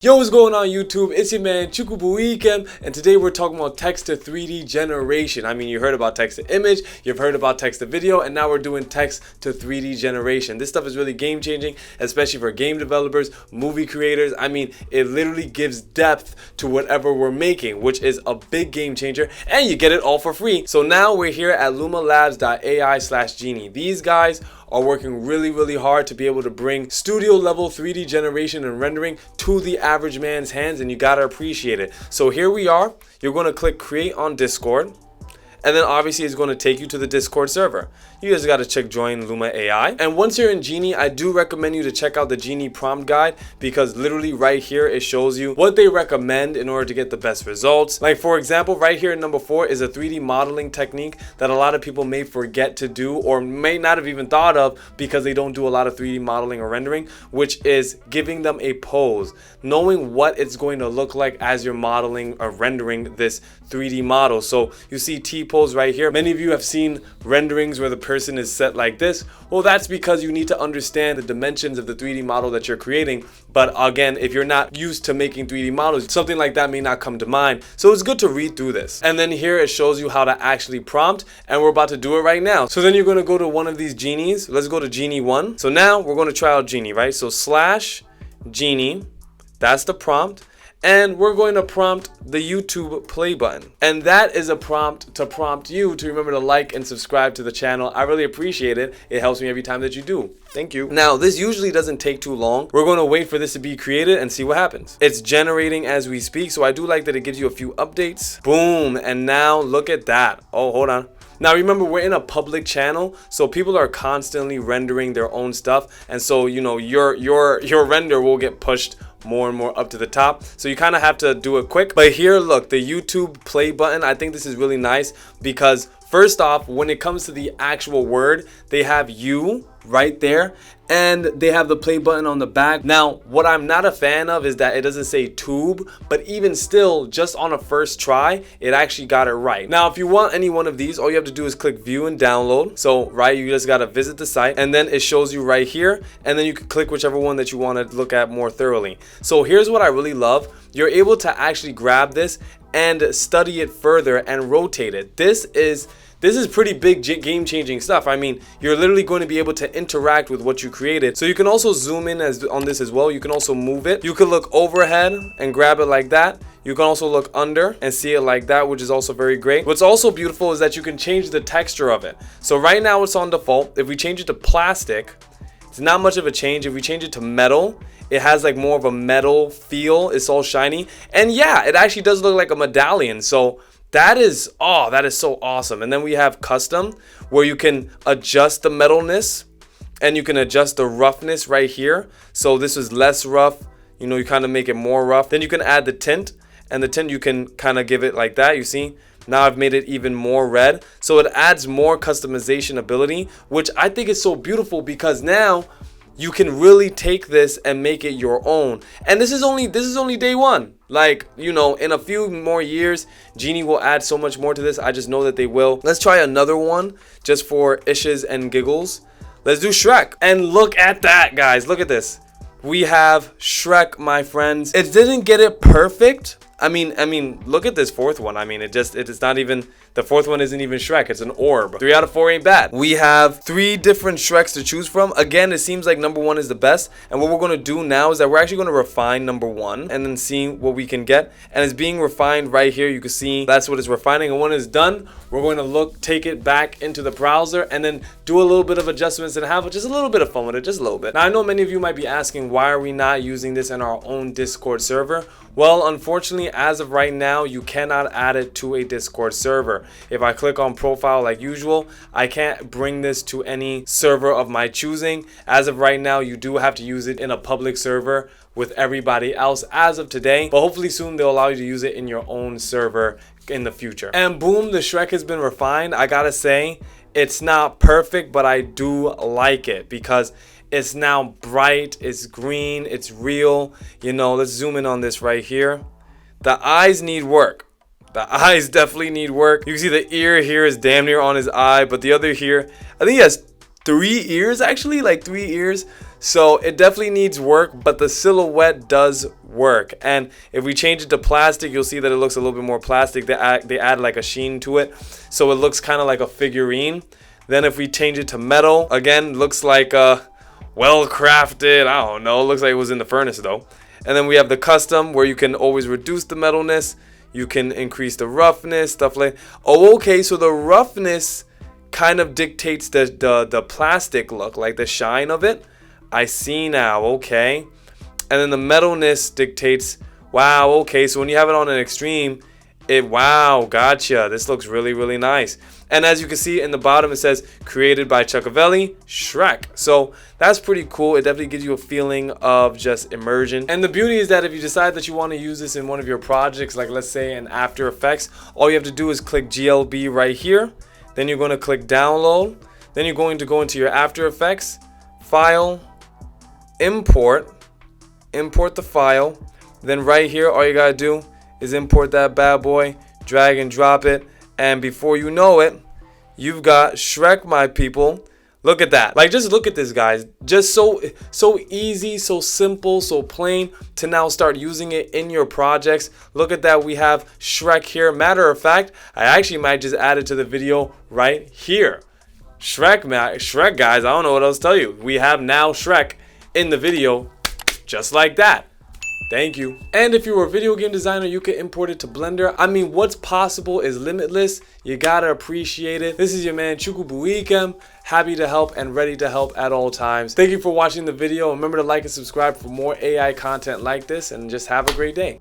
Yo, what's going on YouTube? It's your man Chukubuikem, and today we're talking about text to 3D generation. I mean, you heard about text to image, you've heard about text to video, and now we're doing text to 3D generation. This stuff is really game changing, especially for game developers, movie creators. I mean, it literally gives depth to whatever we're making, which is a big game changer, and you get it all for free. So now we're here at lumalabs.ai/genie. These guys are working really hard to be able to bring studio level 3D generation and rendering to the average man's hands, and you gotta appreciate it. So here we are. You're going to click create on Discord, and then obviously it's going to take you to the Discord server. You just got to check join Luma AI. And once you're in Genie, I do recommend you to check out the Genie prompt guide, because literally right here it shows you what they recommend in order to get the best results. Like for example, right here in number 4 is a 3D modeling technique that a lot of people may forget to do or may not have even thought of because they don't do a lot of 3D modeling or rendering, which is giving them a pose, knowing what it's going to look like as you're modeling or rendering this 3D model. So you see T-pose right here. Many of you have seen renderings where the person is set like this. Well, that's because you need to understand the dimensions of the 3D model that you're creating. But again, if you're not used to making 3D models, something like that may not come to mind. So it's good to read through this. And then here it shows you how to actually prompt, and we're about to do it right now. So then you're going to go to one of these genies. Let's go to Genie 1. So now we're going to try out Genie, right? So /Genie, that's the prompt. And we're going to prompt the YouTube play button. And that is a prompt to prompt you to remember to like and subscribe to the channel. I really appreciate it. It helps me every time that you do. Thank you. Now, this usually doesn't take too long. We're going to wait for this to be created and see what happens. It's generating as we speak, so I do like that it gives you a few updates. Boom. And now look at that. Oh, hold on. Now remember, we're in a public channel, so people are constantly rendering their own stuff, and so you know your render will get pushed more and more up to the top, so you kind of have to do it quick. But here, look, the YouTube play button, I think this is really nice because first off, when it comes to the actual word, they have you right there and they have the play button on the back. Now, what I'm not a fan of is that it doesn't say tube, but even still, just on a first try, it actually got it right. Now, if you want any one of these, all you have to do is click view and download. So, right, you just got to visit the site, and then it shows you right here, and then you can click whichever one that you want to look at more thoroughly. So here's what I really love. You're able to actually grab this and study it further and rotate it. This is pretty big game-changing stuff. I mean, you're literally going to be able to interact with what you created. So you can also zoom in on this as well. You can also move it. You can look overhead and grab it like that. You can also look under and see it like that, which is also very great. What's also beautiful is that you can change the texture of it. So right now it's on default. If we change it to plastic, it's not much of a change. If we change it to metal, it has like more of a metal feel. It's all shiny. And yeah, it actually does look like a medallion. So that is so awesome. And then we have custom, where you can adjust the metalness and you can adjust the roughness right here. So this is less rough, you know, you kind of make it more rough. Then you can add the tint, and the tint you can kind of give it like that. You see, now I've made it even more red. So it adds more customization ability, which I think is so beautiful because now you can really take this and make it your own. And this is only day one. Like, you know, in a few more years, Genie will add so much more to this. I just know that they will. Let's try another one just for issues and giggles. Let's do Shrek. And look at that, guys. Look at this. We have Shrek, my friends. It didn't get it perfect. I mean, look at this fourth one. I mean, it is not even, the fourth one isn't even Shrek. It's an orb. 3 out of 4 ain't bad. We have 3 different Shreks to choose from. Again, it seems like number 1 is the best. And what we're going to do now is that we're actually going to refine number 1 and then see what we can get. And it's being refined right here. You can see that's what it's refining. And when it's done, we're going to take it back into the browser and then do a little bit of adjustments and have just a little bit of fun with it, just a little bit. Now, I know many of you might be asking, why are we not using this in our own Discord server? Well, unfortunately, as of right now, you cannot add it to a Discord server. If I click on profile like usual, I can't bring this to any server of my choosing. As of right now, you do have to use it in a public server with everybody else as of today, but hopefully soon they'll allow you to use it in your own server in the future. And boom, the Shrek has been refined. I gotta say, it's not perfect, but I do like it because it's now bright, it's green, it's real. You know, let's zoom in on this right here. The eyes need work. The eyes definitely need work. You can see the ear here is damn near on his eye, but the other here, I think he has 3 ears actually, like 3 ears. So it definitely needs work, but the silhouette does work. And if we change it to plastic, you'll see that it looks a little bit more plastic. They add like a sheen to it, so it looks kind of like a figurine. Then if we change it to metal, again, looks like well crafted. I don't know, looks like it was in the furnace though. And then we have the custom, where you can always reduce the metalness, you can increase the roughness, stuff like. Oh, okay, so the roughness kind of dictates the plastic look, like the shine of it. I see now, okay. And then the metalness dictates, wow, okay, so when you have it on an extreme, wow, gotcha, this looks really, really nice. And as you can see in the bottom, it says created by Chuckavelli, Shrek. So that's pretty cool. It definitely gives you a feeling of just immersion. And the beauty is that if you decide that you want to use this in one of your projects, like let's say in After Effects, all you have to do is click GLB right here. Then you're going to click download. Then you're going to go into your After Effects, file, import the file. Then right here, all you got to do is import that bad boy, drag and drop it. And before you know it, you've got Shrek, my people. Look at that. Like, just look at this, guys. Just so easy, so simple, so plain to now start using it in your projects. Look at that. We have Shrek here. Matter of fact, I actually might just add it to the video right here. Shrek, guys. I don't know what else to tell you. We have now Shrek in the video just like that. Thank you. And if you're a video game designer, you can import it to Blender. I mean, what's possible is limitless. You gotta appreciate it. This is your man Chukubuikem, happy to help and ready to help at all times. Thank you for watching the video. Remember to like and subscribe for more AI content like this, and just have a great day.